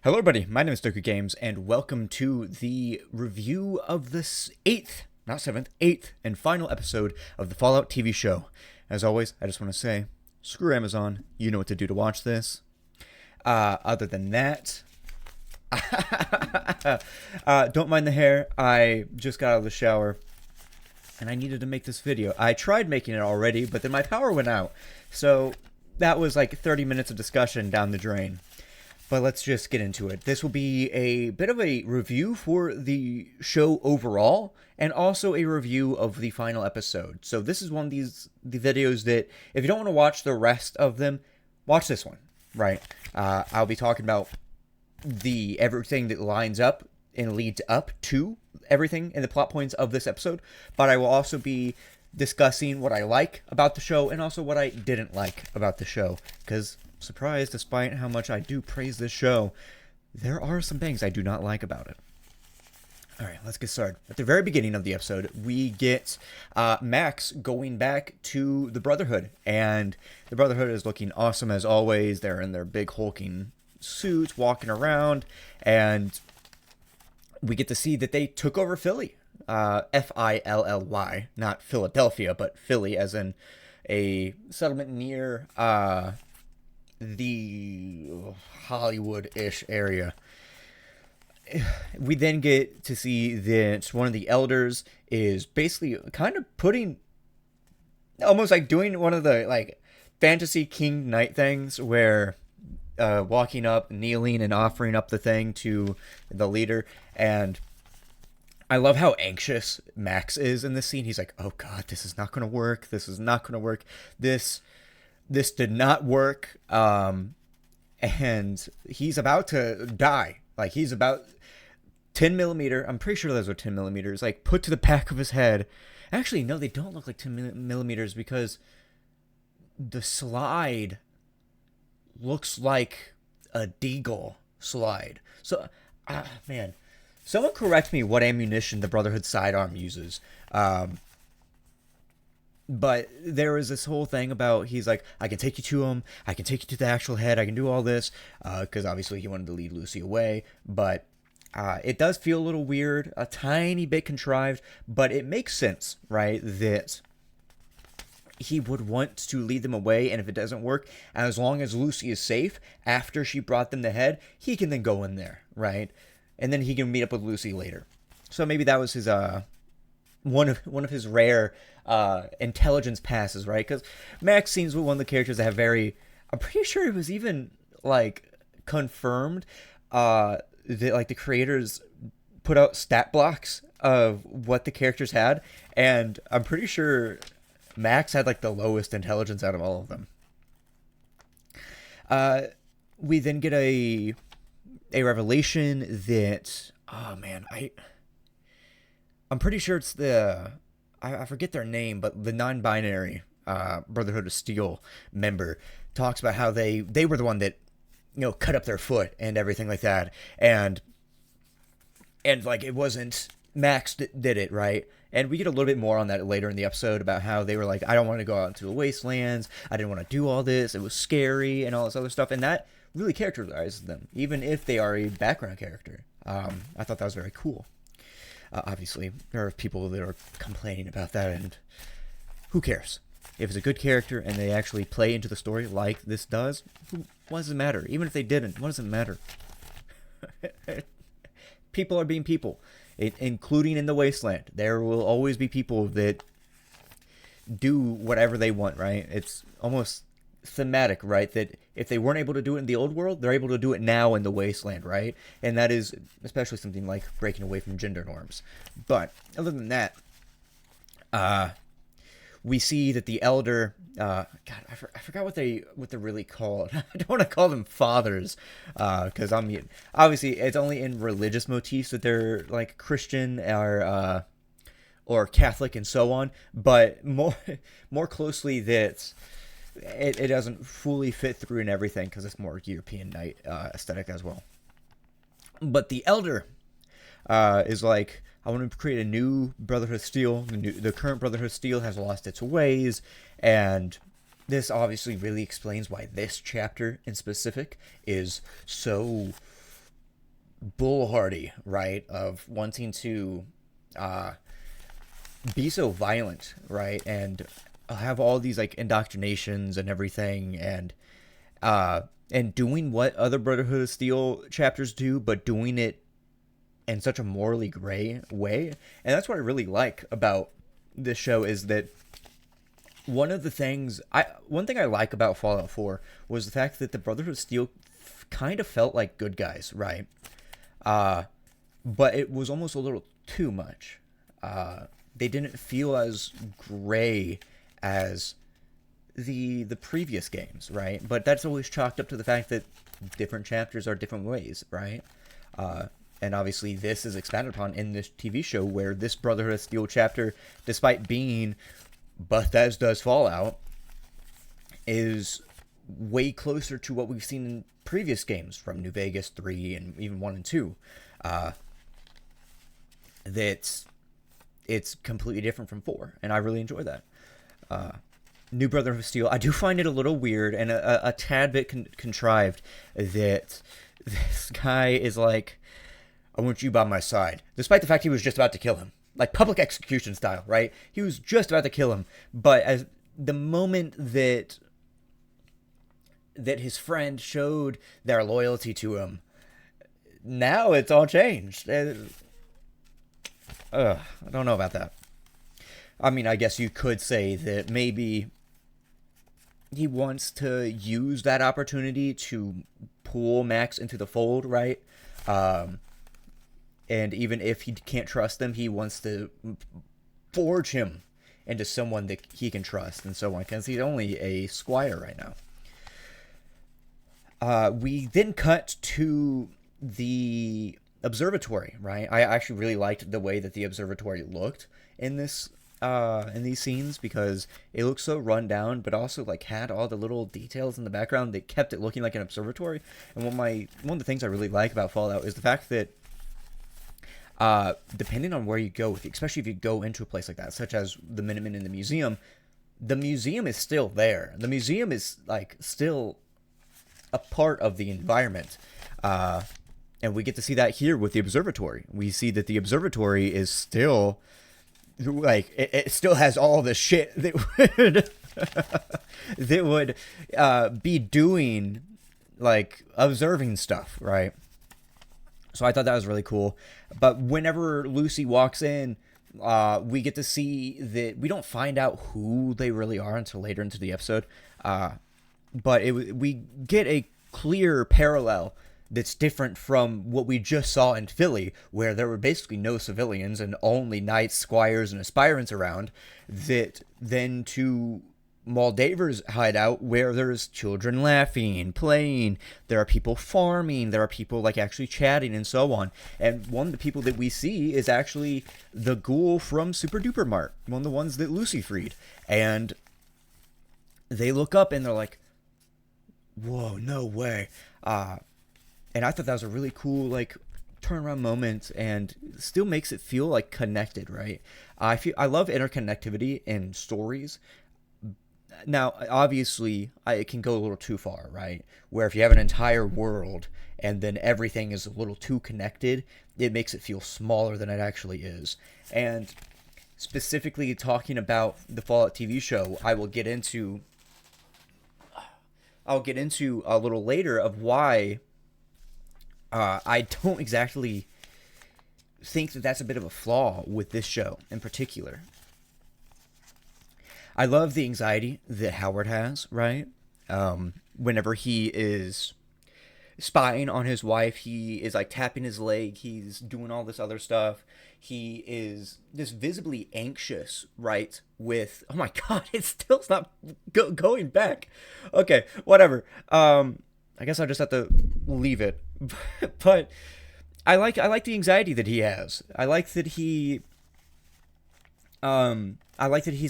Hello, everybody. My name is Doku Games, and welcome to the review of this eighth and final episode of the Fallout TV show. As always, I just want to say, screw Amazon. You know what to do to watch this. Other than that, don't mind the hair. I just got out of the shower, and I needed to make this video. I tried making it already, but then my power went out. So that was like 30 minutes of discussion down the drain. But let's just get into it. This will be a bit of a review for the show overall, and also a review of the final episode. So this is one of the videos that, if you don't want to watch the rest of them, watch this one, right? I'll be talking about everything that lines up and leads up to everything and the plot points of this episode, but I will also be discussing what I like about the show and also what I didn't like about the show, because surprise, despite how much I do praise this show, there are some things I do not like about it. Alright, let's get started. At the very beginning of the episode, we get Max going back to the Brotherhood, and the Brotherhood is looking awesome as always. They're in their big hulking suits, walking around, and we get to see that they took over Philly. Philly, not Philadelphia, but Philly, as in a settlement near the Hollywood-ish area. We then get to see that one of the elders is basically kind of putting, almost like doing one of the like fantasy king knight things where walking up, kneeling, and offering up the thing to the leader. And I love how anxious Max is in this scene. He's like, oh god, this is not going to work. This is not going to work. This did not work. And he's about to die. Like, he's about 10 millimeter. I'm pretty sure those are 10 millimeters. Like, put to the back of his head. Actually, no, they don't look like 10 millimeters because the slide looks like a deagle slide. So, man, someone correct me what ammunition the Brotherhood sidearm uses. But there was this whole thing about, he's like, I can take you to him, I can take you to the actual head, I can do all this, because obviously he wanted to lead Lucy away, but it does feel a little weird, a tiny bit contrived, but it makes sense, right, that he would want to lead them away, and if it doesn't work, as long as Lucy is safe, after she brought them the head, he can then go in there, right, and then he can meet up with Lucy later. So maybe that was his, one of his rare intelligence passes, right? Because Max seems one of the characters that have I'm pretty sure it was even like confirmed that like the creators put out stat blocks of what the characters had, and I'm pretty sure Max had like the lowest intelligence out of all of them. We then get a revelation that, oh man, I'm pretty sure it's I forget their name, but the non-binary Brotherhood of Steel member talks about how they were the one that, cut up their foot and everything like that, and like it wasn't Max that did it, right? And we get a little bit more on that later in the episode about how they were like, I don't want to go out into the wastelands, I didn't want to do all this, it was scary and all this other stuff, and that really characterizes them, even if they are a background character. I thought that was very cool. Obviously, there are people that are complaining about that, and who cares? If it's a good character and they actually play into the story like this does, what does it matter? Even if they didn't, what does it matter? People are being people, including in the Wasteland. There will always be people that do whatever they want, right? It's almost thematic, right? That if they weren't able to do it in the old world, they're able to do it now in the Wasteland, right? And that is especially something like breaking away from gender norms. But other than that, we see that the elder, God, I forgot what they're really called. I don't want to call them fathers, because obviously it's only in religious motifs that they're like Christian or Catholic and so on. But more closely that it doesn't fully fit through and everything, because it's more European night aesthetic as well. But the elder is like, I want to create a new Brotherhood of Steel. The current Brotherhood of Steel has lost its ways, and this obviously really explains why this chapter in specific is so foolhardy, right? Of wanting to uh, be so violent, right? And have all these like indoctrinations and everything, and doing what other Brotherhood of Steel chapters do, but doing it in such a morally gray way. And that's what I really like about this show is that one thing I like about Fallout 4 was the fact that the Brotherhood of Steel kind of felt like good guys, right? Uh, but it was almost a little too much. They didn't feel as gray as the previous games, right? But that's always chalked up to the fact that different chapters are different ways, right? Uh, and obviously, this is expanded upon in this TV show, where this Brotherhood of Steel chapter, despite being Bethesda's Fallout, is way closer to what we've seen in previous games from New Vegas 3 and even 1 and 2. Uh, that it's completely different from 4, and I really enjoy that. New Brotherhood of Steel, I do find it a little weird and a tad bit contrived that this guy is like, I want you by my side, despite the fact he was just about to kill him. Like public execution style, right? He was just about to kill him, but as the moment that his friend showed their loyalty to him, now it's all changed. I don't know about that. I mean, I guess you could say that maybe he wants to use that opportunity to pull Max into the fold, right? Um, and even if he can't trust them, he wants to forge him into someone that he can trust and so on, because he's only a squire right now. We then cut to the observatory, right? I actually really liked the way that the observatory looked in this in these scenes, because it looked so run down, but also like had all the little details in the background that kept it looking like an observatory. And one of the things I really like about Fallout is the fact that depending on where you go, especially if you go into a place like that, such as the Minutemen in the museum is still there. The museum is like still a part of the environment. And we get to see that here with the observatory. We see that the observatory is still like it still has all the shit that would that would be doing like observing stuff, right? So I thought that was really cool. But whenever Lucy walks in, we get to see that we don't find out who they really are until later into the episode. But we get a clear parallel that's different from what we just saw in Philly, where there were basically no civilians and only knights, squires, and aspirants around, that then to Moldaver's hideout, where there's children laughing, playing, there are people farming, there are people like actually chatting and so on. And one of the people that we see is actually the ghoul from Super Duper Mart, one of the ones that Lucy freed. And they look up and they're like, whoa, no way. And I thought that was a really cool, like, turnaround moment, and still makes it feel like connected, right? I love interconnectivity in stories. Now, obviously, it can go a little too far, right? Where if you have an entire world and then everything is a little too connected, it makes it feel smaller than it actually is. And specifically talking about the Fallout TV show, I'll get into a little later of why I don't exactly think that that's a bit of a flaw with this show in particular. I love the anxiety that Howard has, right? Whenever he is spying on his wife, he is like tapping his leg, he's doing all this other stuff. He is just visibly anxious, right? With, oh my god, it still not going back. Okay, whatever. I guess I'll just have to leave it. But I like the anxiety that he has. I like that he's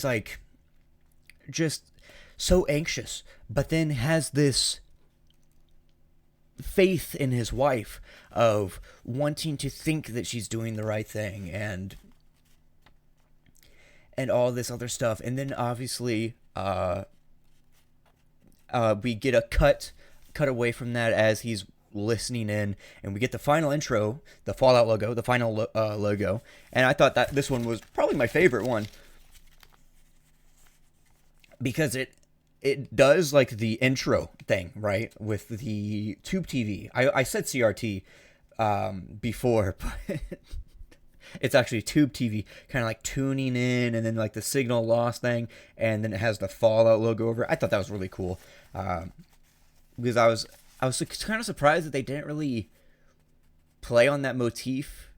like just so anxious, but then has this faith in his wife of wanting to think that she's doing the right thing and all this other stuff. And then obviously we get a cut away from that as he's listening in, and we get the final intro, the Fallout logo, the final logo, and I thought that this one was probably my favorite one because it does like the intro thing, right, with the tube TV. I said CRT before, but it's actually tube TV, kind of like tuning in, and then like the signal loss thing, and then it has the Fallout logo over it. I thought that was really cool, because I was kind of surprised that they didn't really play on that motif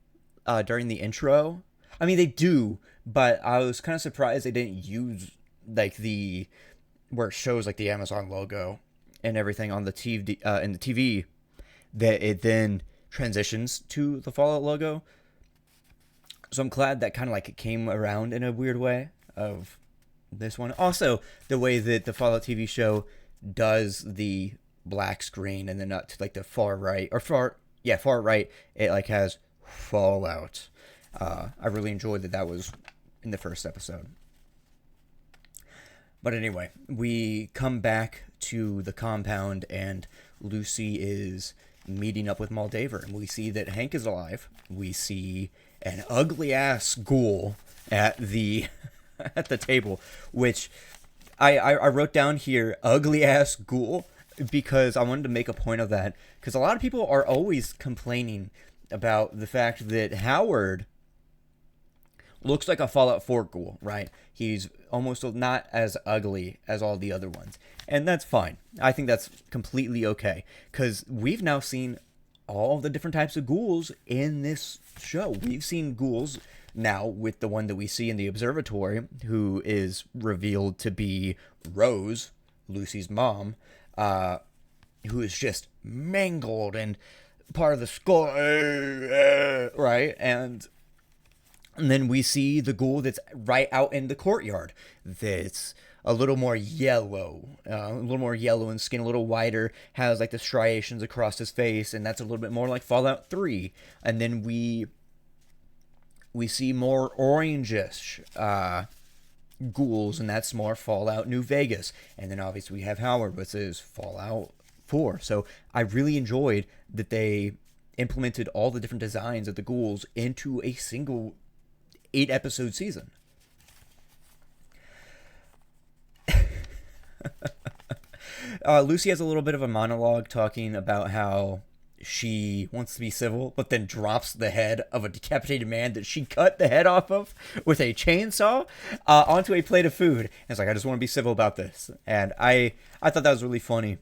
during the intro. I mean, they do, but I was kind of surprised they didn't use like the where it shows like the Amazon logo and everything on the TV in the TV, that it then transitions to the Fallout logo. So I'm glad that kind of like it came around in a weird way of this one. Also, the way that the Fallout TV show does the black screen and then not to like the far right or far right, it like has Fallout. I really enjoyed that was in the first episode. But anyway, we come back to the compound and Lucy is meeting up with Moldaver, and we see that Hank is alive. We see an ugly ass ghoul at the at the table, which I wrote down here, ugly ass ghoul, because I wanted to make a point of that, because a lot of people are always complaining about the fact that Howard looks like a Fallout 4 ghoul, right? He's almost not as ugly as all the other ones. And that's fine. I think that's completely okay. Because we've now seen all the different types of ghouls in this show. We've seen ghouls now with the one that we see in the observatory, who is revealed to be Rose, Lucy's mom, who is just mangled and part of the skull, right? And then we see the ghoul that's right out in the courtyard, that's a little more yellow, in skin, a little whiter, has like the striations across his face, and that's a little bit more like Fallout 3. And then we see more orangish ghouls, and that's more Fallout New Vegas. And then obviously we have Howard, which is Fallout 4. So I really enjoyed that they implemented all the different designs of the ghouls into a single 8-episode season. Lucy has a little bit of a monologue talking about how she wants to be civil, but then drops the head of a decapitated man that she cut the head off of with a chainsaw onto a plate of food. And it's like, I just want to be civil about this. And I thought that was really funny.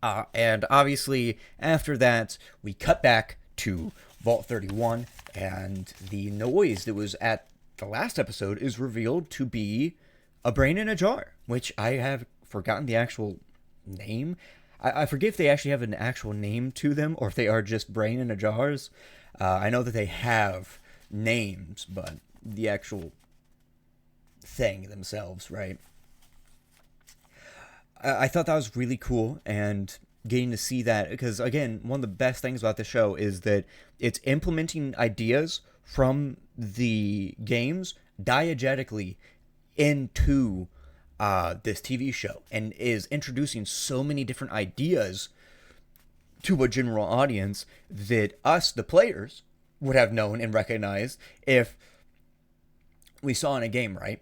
And obviously, after that, we cut back to Vault 31, and the noise that was at the last episode is revealed to be a brain in a jar, which I have forgotten the actual name. I forget if they actually have an actual name to them, or if they are just brain in a jars. I know that they have names, but the actual thing themselves, right? I thought that was really cool, and getting to see that, because again, one of the best things about the show is that it's implementing ideas from the games diegetically into this TV show, and is introducing so many different ideas to a general audience that us, the players, would have known and recognized if we saw in a game, right?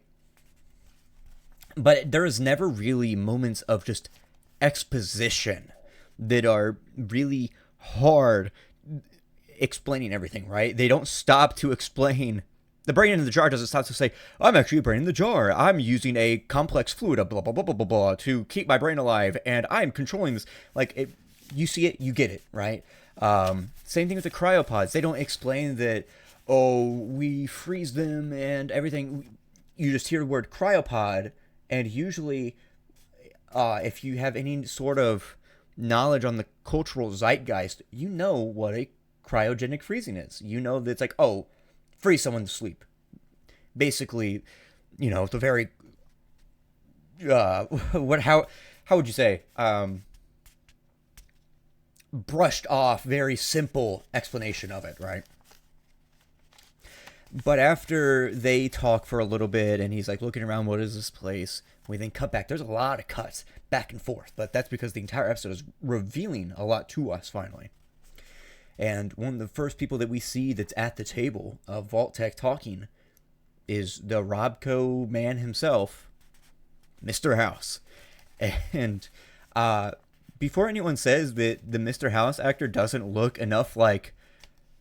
But there is never really moments of just exposition that are really hard explaining everything, right? They don't stop to explain. The brain in the jar doesn't stop to say, I'm actually a brain in the jar. I'm using a complex fluid, blah, blah, blah, blah, blah, blah, to keep my brain alive, and I'm controlling this. Like, you see it, you get it, right? Same thing with the cryopods. They don't explain that, oh, we freeze them and everything. You just hear the word cryopod, and usually, if you have any sort of knowledge on the cultural zeitgeist, you know what a cryogenic freezing is. You know that it's like, oh, freeze someone to sleep. Basically, the very how would you say, brushed off, very simple explanation of it, right? But after they talk for a little bit, and he's like looking around, what is this place? We then cut back. There's a lot of cuts back and forth, but that's because the entire episode is revealing a lot to us finally. And one of the first people that we see that's at the table of Vault-Tec talking is the Robco man himself, Mr. House. And before anyone says that the Mr. House actor doesn't look enough like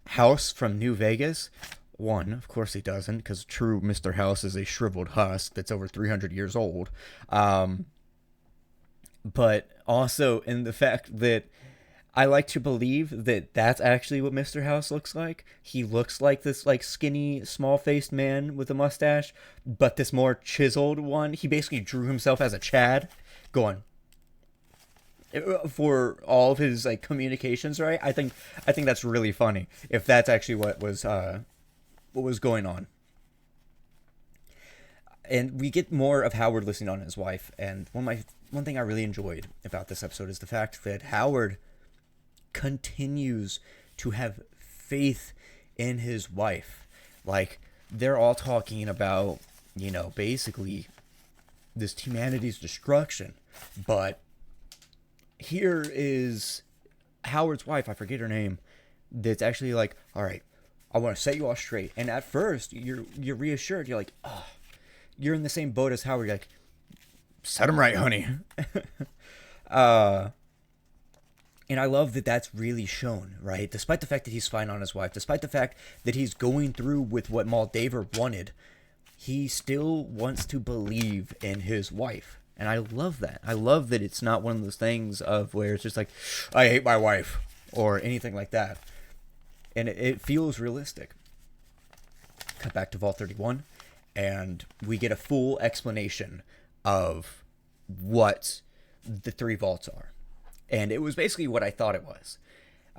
House from New Vegas, one, of course he doesn't, because true Mr. House is a shriveled husk that's over 300 years old. But also in the fact that I like to believe that that's actually what Mr. House looks like. He looks like this like skinny, small-faced man with a mustache, but this more chiseled one. He basically drew himself as a Chad, going for all of his like communications, right? I think that's really funny if that's actually what was going on. And we get more of Howard listening on his wife, and one thing I really enjoyed about this episode is the fact that Howard continues to have faith in his wife. Like, they're all talking about, basically this humanity's destruction. But here is Howard's wife, I forget her name, that's actually like, all right, I want to set you all straight. And at first, you're reassured. You're like, oh, you're in the same boat as Howard. You're like, set him right, honey. And I love that that's really shown, right? Despite the fact that he's fine on his wife, despite the fact that he's going through with what Moldaver wanted, he still wants to believe in his wife. And I love that. I love that it's not one of those things of where it's just like, I hate my wife, or anything like that. And it feels realistic. Cut back to Vault 31, and we get a full explanation of what the three vaults are. And it was basically what I thought it was.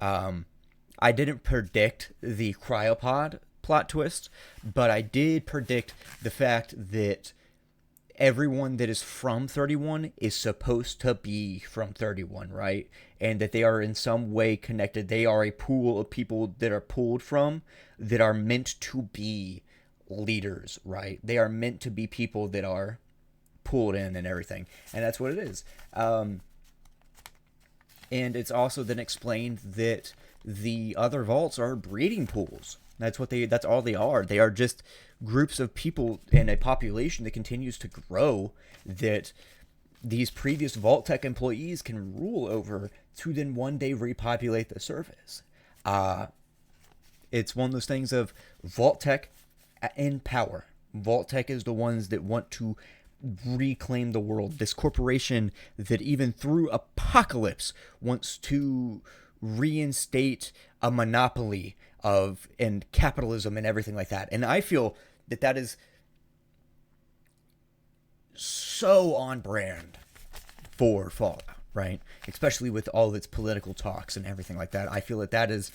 I didn't predict the cryopod plot twist, but I did predict the fact that everyone that is from 31 is supposed to be from 31, right? And that they are in some way connected. They are a pool of people that are pulled from, that are meant to be leaders, right? They are meant to be people that are pulled in and everything. And that's what it is. And it's also then explained that the other vaults are breeding pools. That's all they are. They are just groups of people in a population that continues to grow, that these previous Vault-Tec employees can rule over to then one day repopulate the surface. It's one of those things of Vault-Tec in power. Vault-Tec is the ones that want to reclaim the world. This corporation that even through apocalypse wants to reinstate a monopoly of and capitalism and everything like that. And I feel that is so on brand for Fallout, right? Especially with all of its political talks and everything like that. I feel that is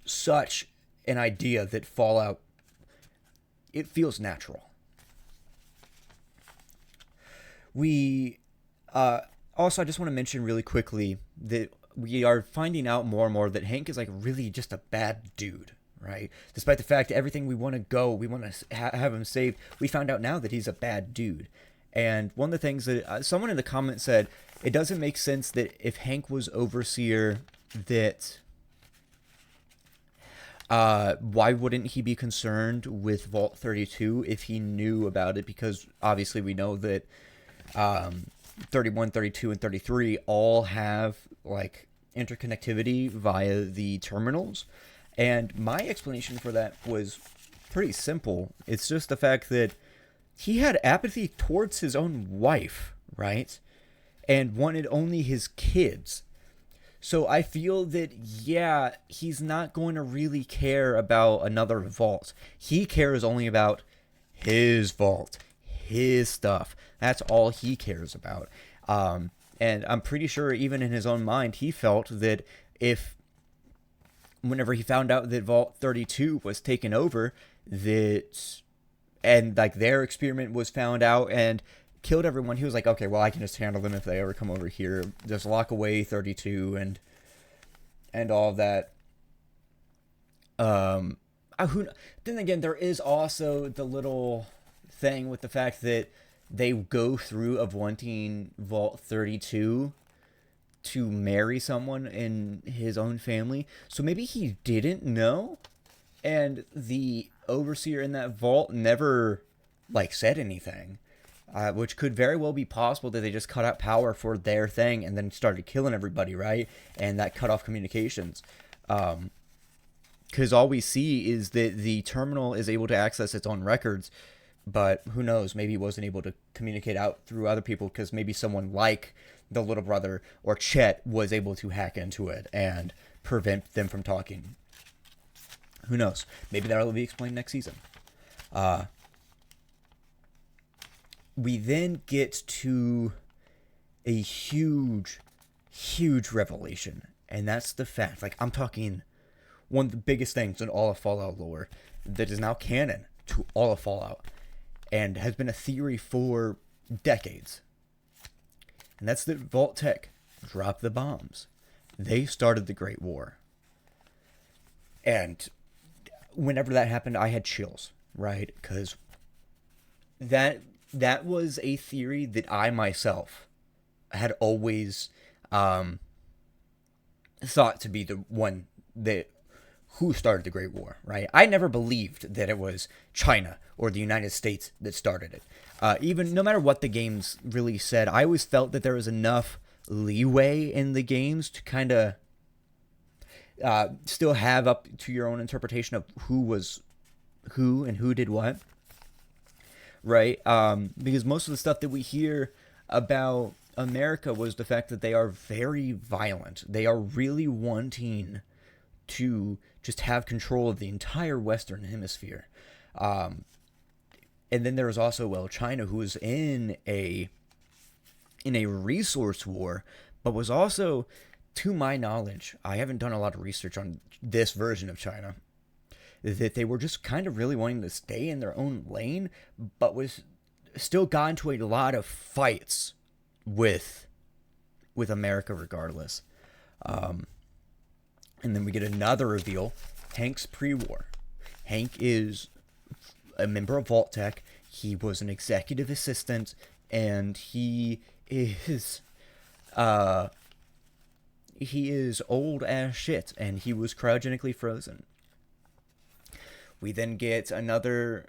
such an idea that Fallout, it feels natural. We also, I just want to mention really quickly that we are finding out more and more that Hank is like really just a bad dude, right? Despite the fact that everything we want to have him saved, we found out now that he's a bad dude. And one of the things that someone in the comments said, it doesn't make sense that if Hank was overseer, that why wouldn't he be concerned with Vault 32 if he knew about it? Because obviously we know that 31, 32, and 33 all have like interconnectivity via the terminals. And my explanation for that was pretty simple. It's just the fact that he had apathy towards his own wife, right? And wanted only his kids. So I feel that, yeah, he's not going to really care about another vault. He cares only about his vault, his stuff. That's all he cares about. And I'm pretty sure even in his own mind, he felt that whenever he found out that Vault 32 was taken over, and like their experiment was found out and killed everyone, he was like, okay, well, I can just handle them if they ever come over here. Just lock away 32 and all of that. Then again, there is also the little thing with the fact that they go through of wanting Vault 32 to marry someone in his own family. So maybe he didn't know, and the overseer in that vault never like said anything, which could very well be possible that they just cut out power for their thing and then started killing everybody, right? And that cut off communications. Because all we see is that the terminal is able to access its own records, but who knows? Maybe it wasn't able to communicate out through other people because maybe someone like the little brother or Chet was able to hack into it and prevent them from talking. Who knows? Maybe that'll be explained next season. We then get to a huge, huge revelation, and that's the fact, like, I'm talking one of the biggest things in all of Fallout lore that is now canon to all of Fallout and has been a theory for decades. And that's that Vault-Tec dropped the bombs. They started the Great War. And whenever that happened, I had chills, right? Because that was a theory that I myself had always thought to be the one that who started the Great War, right? I never believed that it was China or the United States that started it. Even no matter what the games really said, I always felt that there was enough leeway in the games to kind of still have up to your own interpretation of who was who and who did what, right? Because most of the stuff that we hear about America was the fact that they are very violent. They are really wanting to just have control of the entire Western Hemisphere. And then there was also, China, who was in a resource war, but was also, to my knowledge, I haven't done a lot of research on this version of China, that they were just kind of really wanting to stay in their own lane, but was still got into a lot of fights with America regardless. And then we get another reveal. Hank's pre-war. Hank is a member of Vault-Tec. He was an executive assistant, and he is old as shit, and he was cryogenically frozen. We then get another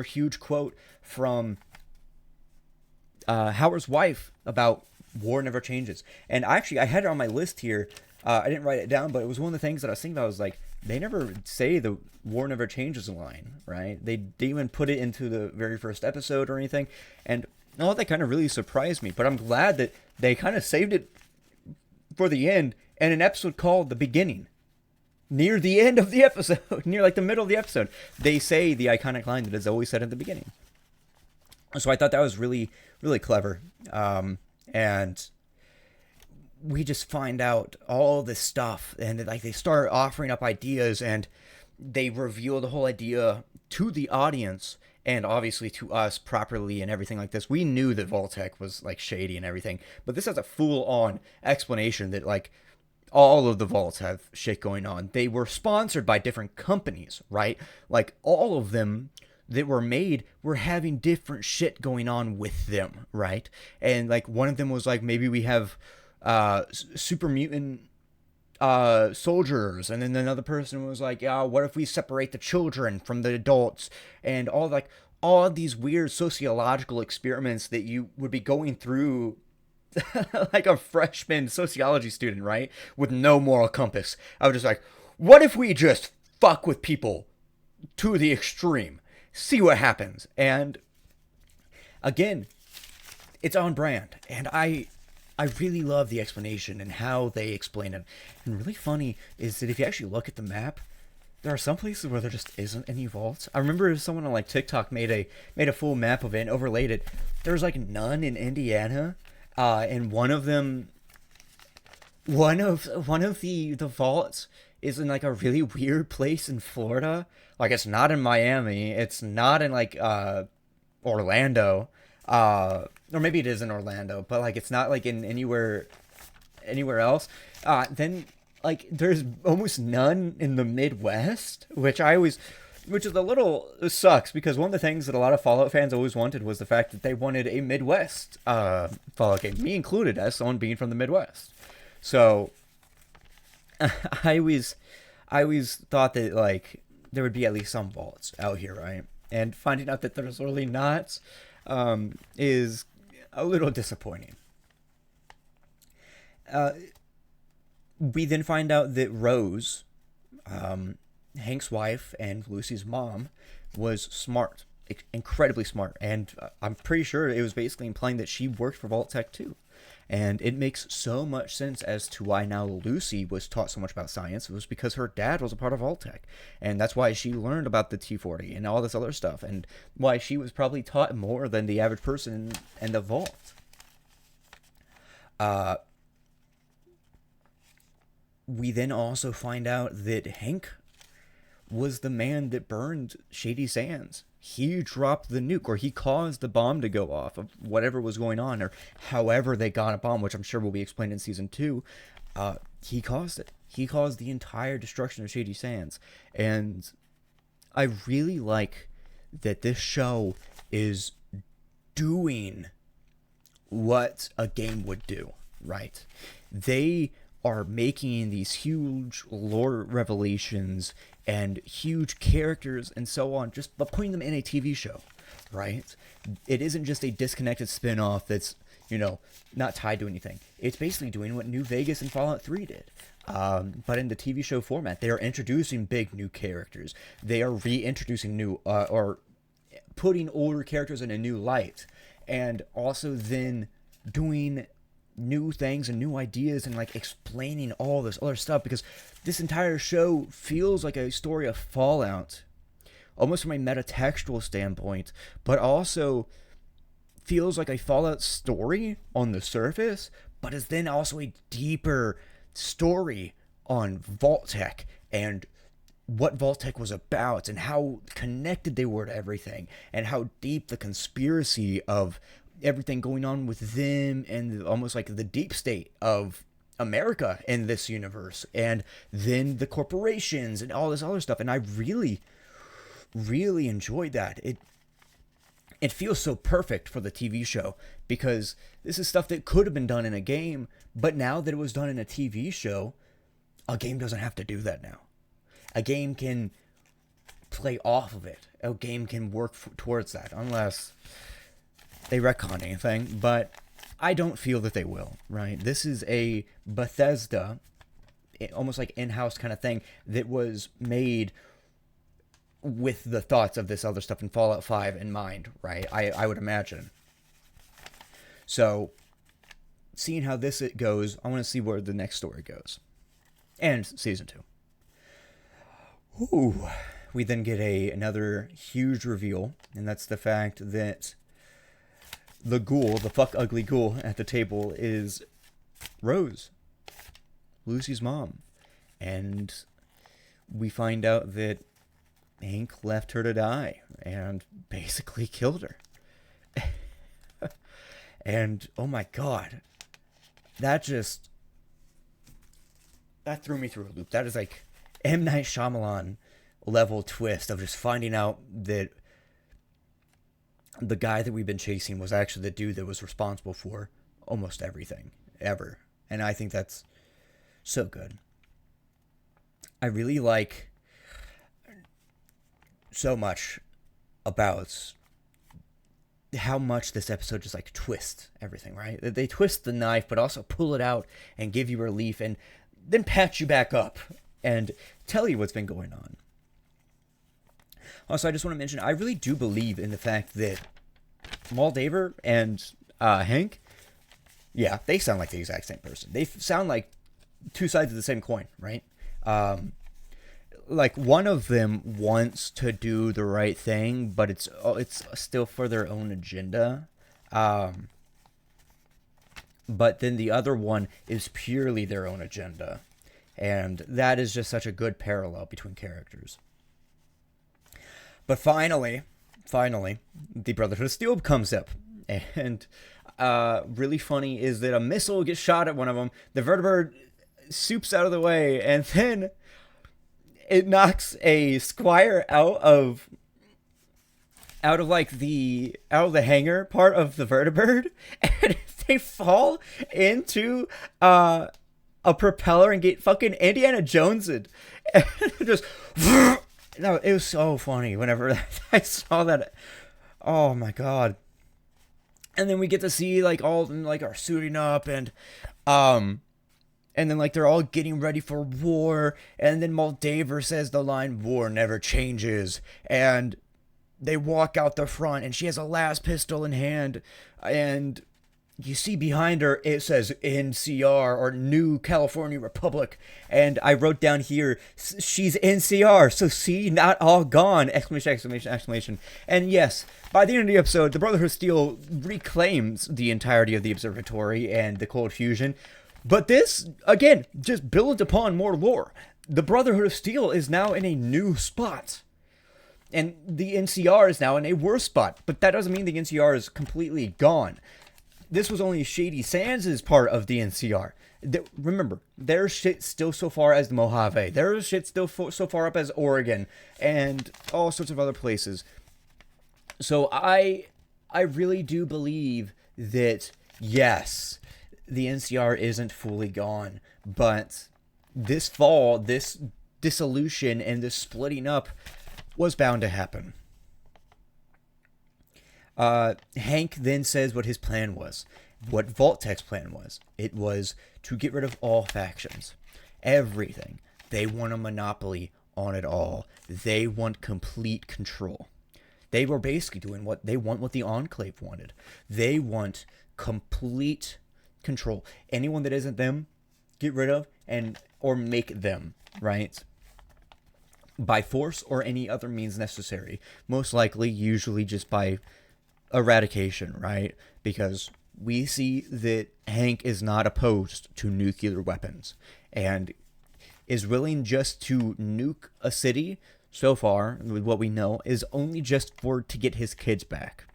huge quote from Howard's wife about war never changes. And actually, I had it on my list here. I didn't write it down, but it was one of the things that I was thinking about. I was like, they never say the war never changes line, right? They didn't even put it into the very first episode or anything. And all that kind of really surprised me. But I'm glad that they kind of saved it for the end in an episode called The Beginning. Near the end of the episode, near like the middle of the episode, they say the iconic line that is always said at the beginning. So I thought that was really, really clever. And we just find out all this stuff, and like they start offering up ideas, and they reveal the whole idea to the audience and obviously to us properly and everything like this. We knew that Vault-Tec was like shady and everything, but this has a full-on explanation that like all of the vaults have shit going on. They were sponsored by different companies, right? Like all of them that were made were having different shit going on with them, right? And like one of them was like, maybe we have super mutant soldiers, and then another person was like, yeah, what if we separate the children from the adults? And all of these weird sociological experiments that you would be going through like a freshman sociology student, right? With no moral compass. I was just like, what if we just fuck with people to the extreme? See what happens. And again, it's on brand. And I really love the explanation and how they explain it. And really funny is that if you actually look at the map, there are some places where there just isn't any vaults. I remember someone on like TikTok made a full map of it and overlaid it. There's like none in Indiana. And one of the vaults is in like a really weird place in Florida. Like it's not in Miami. It's not in like Orlando. Or maybe it is in Orlando, but like it's not like in anywhere else. Then like there's almost none in the Midwest, which I always which is a little sucks because one of the things that a lot of Fallout fans always wanted was the fact that they wanted a Midwest Fallout game, me included, as someone being from the Midwest. So I always thought that like there would be at least some vaults out here, right? And finding out that there's really not is a little disappointing. We then find out that Rose, Hank's wife and Lucy's mom, was smart, incredibly smart, and I'm pretty sure it was basically implying that she worked for Vault-Tec too. And it makes so much sense as to why now Lucy was taught so much about science. It was because her dad was a part of Vault-Tec, and that's why she learned about the T-40 and all this other stuff, and why she was probably taught more than the average person in the vault. We then also find out that Hank was the man that burned Shady Sands. He dropped the nuke, or he caused the bomb to go off of whatever was going on, or however they got a bomb, which I'm sure will be explained in season 2. He caused it. He caused the entire destruction of Shady Sands. And I really like that this show is doing what a game would do, right? They are making these huge lore revelations and huge characters and so on, just but putting them in a TV show, right? It isn't just a disconnected spin-off that's, not tied to anything. It's basically doing what New Vegas and Fallout 3 did. But in the TV show format, they are introducing big new characters. They are reintroducing new, or putting older characters in a new light. And also then doing new things and new ideas and like explaining all this other stuff, because this entire show feels like a story of Fallout, almost from a metatextual standpoint, but also feels like a Fallout story on the surface, but is then also a deeper story on Vault-Tec and what Vault-Tec was about and how connected they were to everything and how deep the conspiracy of everything going on with them and almost like the deep state of America in this universe, and then the corporations and all this other stuff. And I really, really enjoyed that. It feels so perfect for the TV show, because this is stuff that could have been done in a game, but now that it was done in a TV show, a game doesn't have to do that now. A game can play off of it. A game can work towards that, unless they retcon anything, but I don't feel that they will, right? This is a Bethesda, almost like in-house kind of thing, that was made with the thoughts of this other stuff in Fallout 5 in mind, right? I would imagine. So, seeing how this it goes, I want to see where the next story goes. And Season 2. Ooh. We then get another huge reveal, and that's the fact that the ghoul, the fuck ugly ghoul at the table, is Rose, Lucy's mom. And we find out that Hank left her to die and basically killed her. And oh my god, that threw me through a loop. That is like M. Night Shyamalan level twist of just finding out that the guy that we've been chasing was actually the dude that was responsible for almost everything ever. And I think that's so good. I really like so much about how much this episode just like twists everything, right? They twist the knife, but also pull it out and give you relief and then patch you back up and tell you what's been going on. Also, I just want to mention, I really do believe in the fact that Moldaver and Hank, yeah, they sound like the exact same person. They sound like two sides of the same coin, right? Like one of them wants to do the right thing, but it's still for their own agenda. But then the other one is purely their own agenda. And that is just such a good parallel between characters. But finally, the Brotherhood of Steel comes up. And really funny is that a missile gets shot at one of them. The vertibird swoops out of the way. And then it knocks a squire out of like the out of the hangar part of the vertibird, and they fall into a propeller and get fucking Indiana Jonesed. And just no, it was so funny whenever I saw that. Oh my god. And then we get to see like all like our suiting up, and then like they're all getting ready for war, and then Moldaver says the line, "War never changes," and they walk out the front, and she has a last pistol in hand, and you see behind her it says NCR, or New California Republic, and I wrote down here, she's NCR, so see, not all gone! Exclamation, exclamation, exclamation. And yes, by the end of the episode, the Brotherhood of Steel reclaims the entirety of the observatory and the cold fusion, but this, again, just builds upon more lore. The Brotherhood of Steel is now in a new spot. And the NCR is now in a worse spot, but that doesn't mean the NCR is completely gone. This was only Shady Sands' part of the NCR. Remember, there's shit still so far as the Mojave. There's shit still so far up as Oregon and all sorts of other places. So I really do believe that, yes, the NCR isn't fully gone, but this fall, this dissolution and this splitting up was bound to happen. Hank then says what his plan was, what Vault-Tec's plan was. It was to get rid of all factions, everything. They want a monopoly on it all. They want complete control. They were basically doing what the Enclave wanted. They want complete control. Anyone that isn't them, get rid of, or make them, right? By force or any other means necessary. Most likely, usually just by eradication, right? Because we see that Hank is not opposed to nuclear weapons and is willing just to nuke a city. So far, with what we know, is only just to get his kids back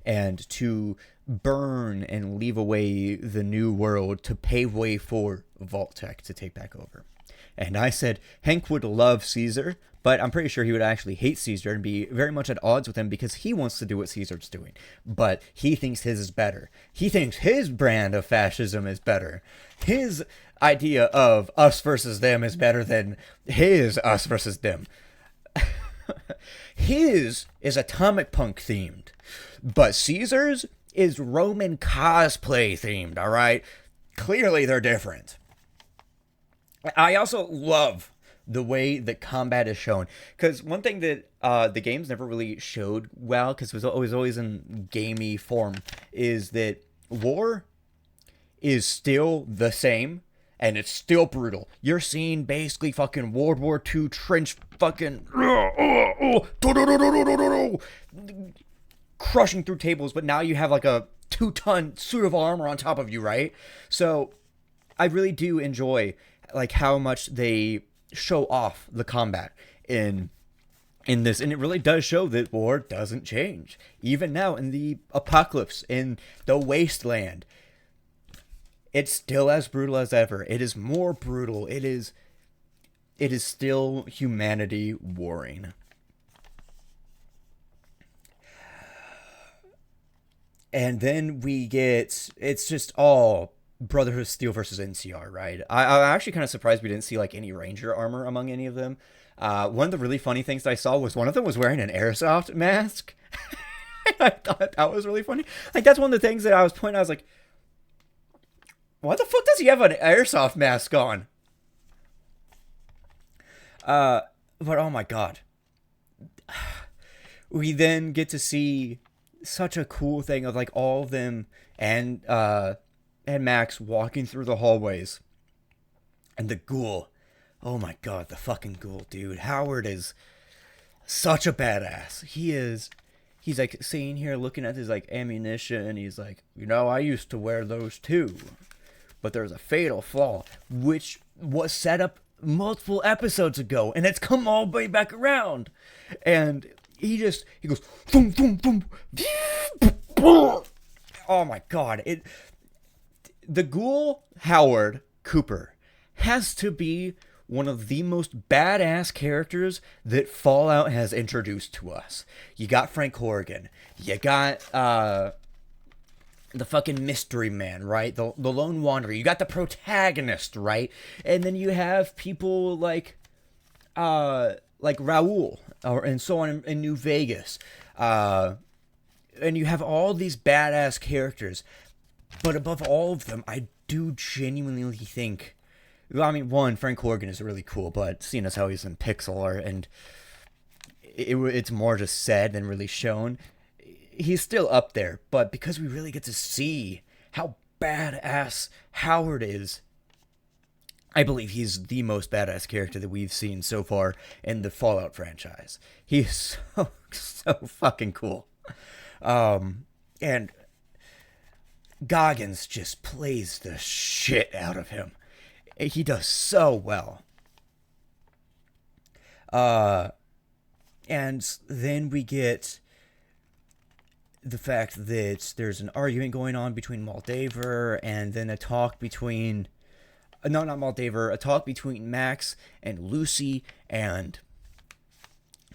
and to burn and leave away the new world to pave way for Vault-Tec to take back over. And I said Hank would love Caesar, but I'm pretty sure he would actually hate Caesar and be very much at odds with him because he wants to do what Caesar's doing. But he thinks his is better. He thinks his brand of fascism is better. His idea of us versus them is better than his us versus them. His is atomic punk themed, but Caesar's is Roman cosplay themed, all right? Clearly they're different. I also love the way that combat is shown, because one thing that the games never really showed well, because it was always in gamey form, is that war is still the same, and it's still brutal. You're seeing basically fucking World War II trench fucking crushing through tables, but now you have like a 2-ton suit of armor on top of you, right? So I really do enjoy like how much they show off the combat in this, and it really does show that war doesn't change. Even now in the apocalypse, in the wasteland, it's still as brutal as ever. It is more brutal. It is still humanity warring. And then we get, it's just all Brotherhood of Steel versus NCR, right? I'm actually kind of surprised we didn't see like any Ranger armor among any of them. One of the really funny things that I saw was one of them was wearing an airsoft mask. I thought that was really funny. Like, that's one of the things that I was pointing out. I was like, why the fuck does he have an airsoft mask on? But oh my god. We then get to see such a cool thing of like all of them and Max walking through the hallways. And the ghoul. Oh my god, the fucking ghoul, dude. Howard is such a badass. He's like sitting here looking at his like ammunition, and he's like, you know, I used to wear those too. But there's a fatal flaw, which was set up multiple episodes ago, and it's come all the way back around. And he goes, boom, boom, boom. Oh my god. The ghoul Howard Cooper has to be one of the most badass characters that Fallout has introduced to us. You got Frank Horgan. You got the fucking mystery man, right? The lone wanderer. You got the protagonist, right? And then you have people like Raul and so on in New Vegas. And you have all these badass characters. But above all of them, I do genuinely think, I mean, one, Frank Horgan is really cool, but seeing as how he's in pixel art and it's more just said than really shown, he's still up there. But because we really get to see how badass Howard is, I believe he's the most badass character that we've seen so far in the Fallout franchise. He's so fucking cool. And Goggins just plays the shit out of him. He does so well. And then we get the fact that there's an argument going on between Moldaver, and then a talk between... No, not Moldaver. A talk between Max and Lucy, and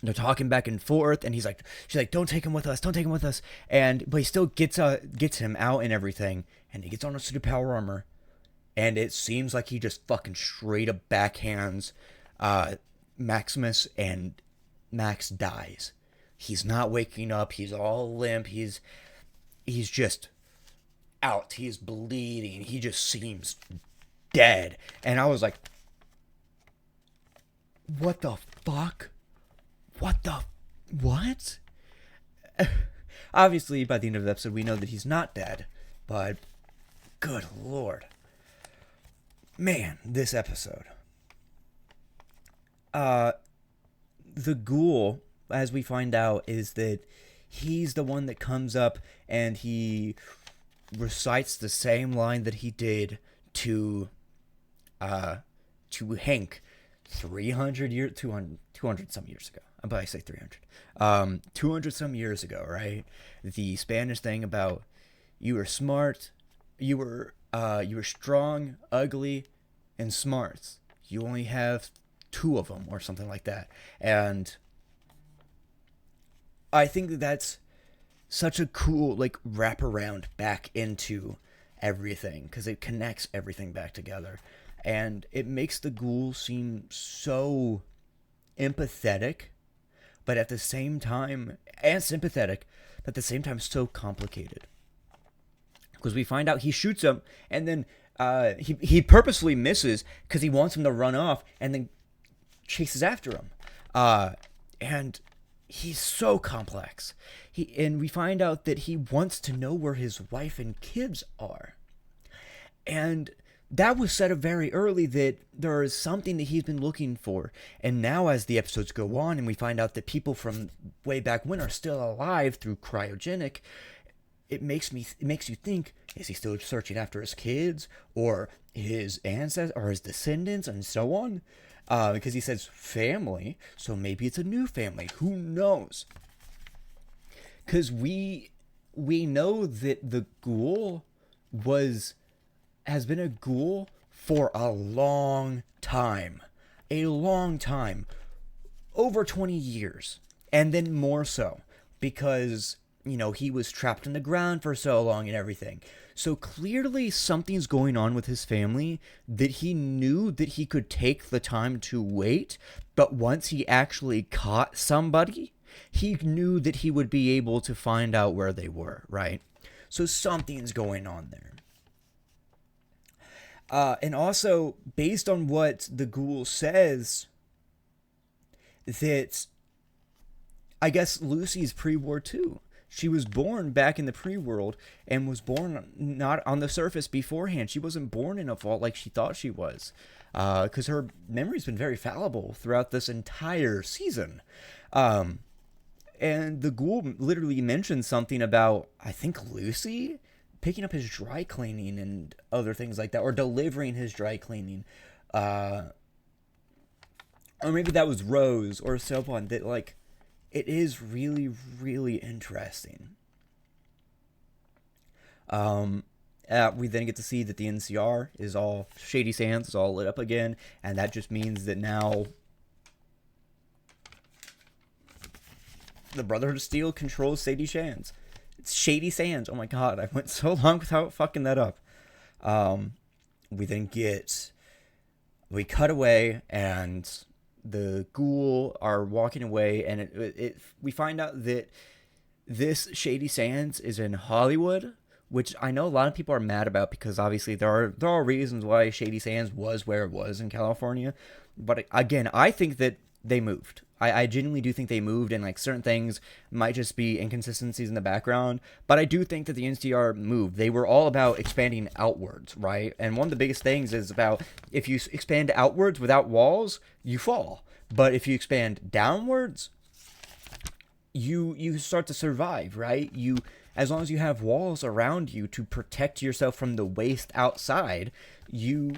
they're talking back and forth, and she's like, don't take him with us, but he still gets him out and everything, and he gets on a suit of power armor, and it seems like he just fucking straight up backhands Maximus, and Max dies. He's not waking up, he's all limp, he's just out, he's bleeding, he just seems dead. And I was like, what the fuck? What? Obviously, by the end of the episode, we know that he's not dead, but good lord. Man, this episode. The ghoul, as we find out, is that he's the one that comes up and he recites the same line that he did to Hank 200 some years ago. I'm about to say 300. 200 some years ago, right? The Spanish thing about you were smart, you were strong, ugly, and smart. You only have 2 of them, or something like that. And I think that that's such a cool wraparound back into everything, because it connects everything back together, and it makes the ghoul seem so empathetic, but at the same time, and sympathetic, but at the same time so complicated. Because we find out he shoots him, and then he purposefully misses because he wants him to run off, and then chases after him. And he's so complex. And we find out that he wants to know where his wife and kids are. And that was said very early, that there is something that he's been looking for. And now as the episodes go on and we find out that people from way back when are still alive through cryogenic, it makes you think, is he still searching after his kids or his ancestors or his descendants and so on? Because he says family, so maybe it's a new family. Who knows? Because we know that the ghoul has been a ghoul for a long time. Over 20 years. And then more so. Because, he was trapped in the ground for so long and everything. So clearly something's going on with his family that he knew that he could take the time to wait. But once he actually caught somebody, he knew that he would be able to find out where they were, right? So something's going on there. And also, based on what the ghoul says, that I guess Lucy's pre-war too. She was born back in the pre-world and was born not on the surface beforehand. She wasn't born in a vault like she thought she was. Because her memory's been very fallible throughout this entire season. And the ghoul literally mentioned something about, I think, Lucy picking up his dry cleaning and other things like that, or delivering his dry cleaning. Or maybe that was Rose or so on. That, it is really, really interesting. And We then get to see that the NCR is all Shady Sands, is all lit up again, and that just means that now the Brotherhood of Steel controls Shady Sands. It's Shady Sands. Oh my god, I went so long without fucking that up. We then we cut away, and the ghoul are walking away, and we find out that this Shady Sands is in Hollywood, which I know a lot of people are mad about because obviously there are reasons why Shady Sands was where it was in California. But again, I think that they moved. I genuinely do think they moved, and like certain things might just be inconsistencies in the background. But I do think that the NCR moved. They were all about expanding outwards, right? And one of the biggest things is about if you expand outwards without walls, you fall. But if you expand downwards, you start to survive, right? As long as you have walls around you to protect yourself from the waste outside, you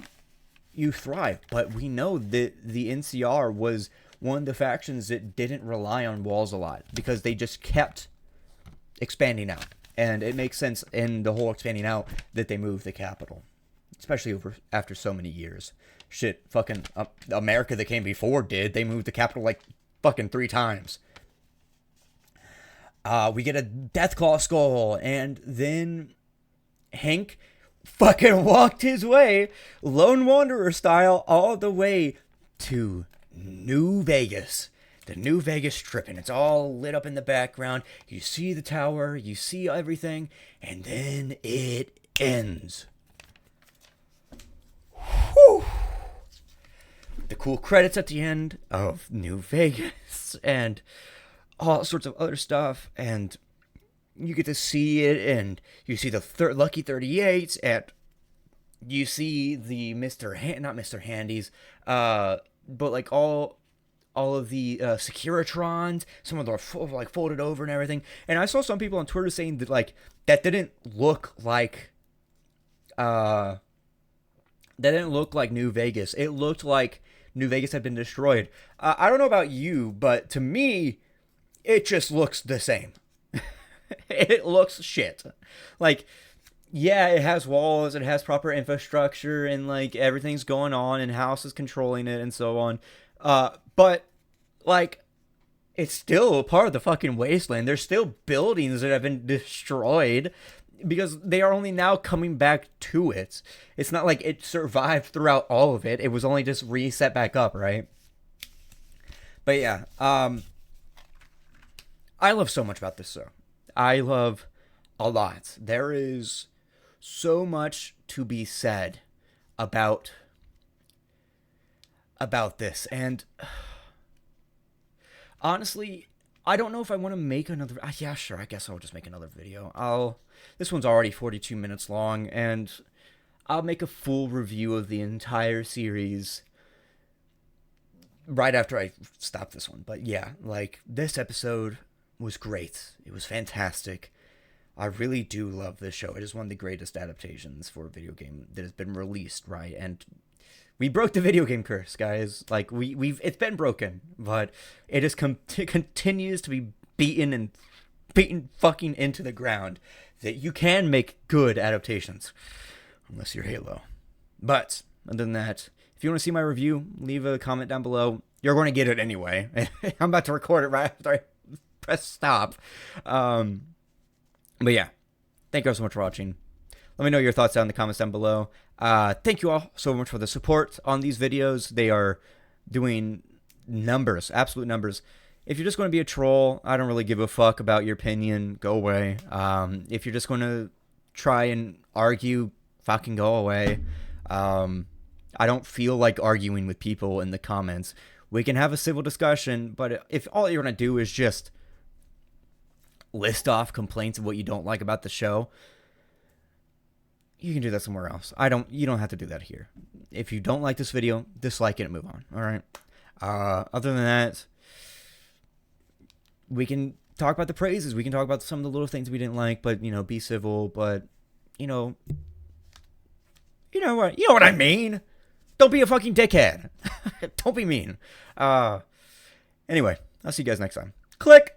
thrive. But we know that the NCR was one of the factions that didn't rely on walls a lot because they just kept expanding out. And it makes sense in the whole expanding out that they moved the capital, especially after so many years. Shit, fucking America that came before did. They moved the capital like fucking 3 times. We get a Deathclaw skull, and then Hank fucking walked his way, Lone Wanderer style, all the way to New Vegas. The New Vegas Strip, and it's all lit up in the background. You see the tower, you see everything, and then it ends. Whew. The cool credits at the end of New Vegas, and all sorts of other stuff, and you get to see it, and you see the Lucky 38s, and you see the not Mr. Handies, but like all of the Securitrons. Some of them are like folded over and everything. And I saw some people on Twitter saying that like that didn't look like New Vegas. It looked like New Vegas had been destroyed. I don't know about you, but to me, it just looks the same. It looks shit. Like, yeah, it has walls, it has proper infrastructure, and like everything's going on, and House is controlling it, and so on. But like, it's still a part of the fucking wasteland. There's still buildings that have been destroyed because they are only now coming back to it. It's not like it survived throughout all of it. It was only just reset back up, right? But yeah, I love so much about this show. I love a lot. There is so much to be said about this, and honestly, I don't know if I want to make another. Yeah, sure. I guess I'll just make another video. This one's already 42 minutes long, and I'll make a full review of the entire series right after I stop this one. But yeah, like, this episode was great. It was fantastic. I really do love this show. It is one of the greatest adaptations for a video game that has been released, right? And we broke the video game curse, guys. Like, it's been broken, but it is continues to be beaten fucking into the ground that you can make good adaptations, unless you're Halo. But other than that, if you want to see my review, leave a comment down below. You're going to get it anyway. I'm about to record it right after I press stop. But yeah, thank you all so much for watching. Let me know your thoughts down in the comments down below. Thank you all so much for the support on these videos. They are doing numbers, absolute numbers. If you're just going to be a troll, I don't really give a fuck about your opinion. Go away. If you're just going to try and argue, fucking go away. I don't feel like arguing with people in the comments. We can have a civil discussion, but if all you're going to do is just list off complaints of what you don't like about the show, you can do that somewhere else. You don't have to do that here. If you don't like this video, dislike it and move on. All right. Other than that, we can talk about the praises. We can talk about some of the little things we didn't like, but, you know, be civil. But, you know what I mean. Don't be a fucking dickhead. Don't be mean. Anyway, I'll see you guys next time. Click.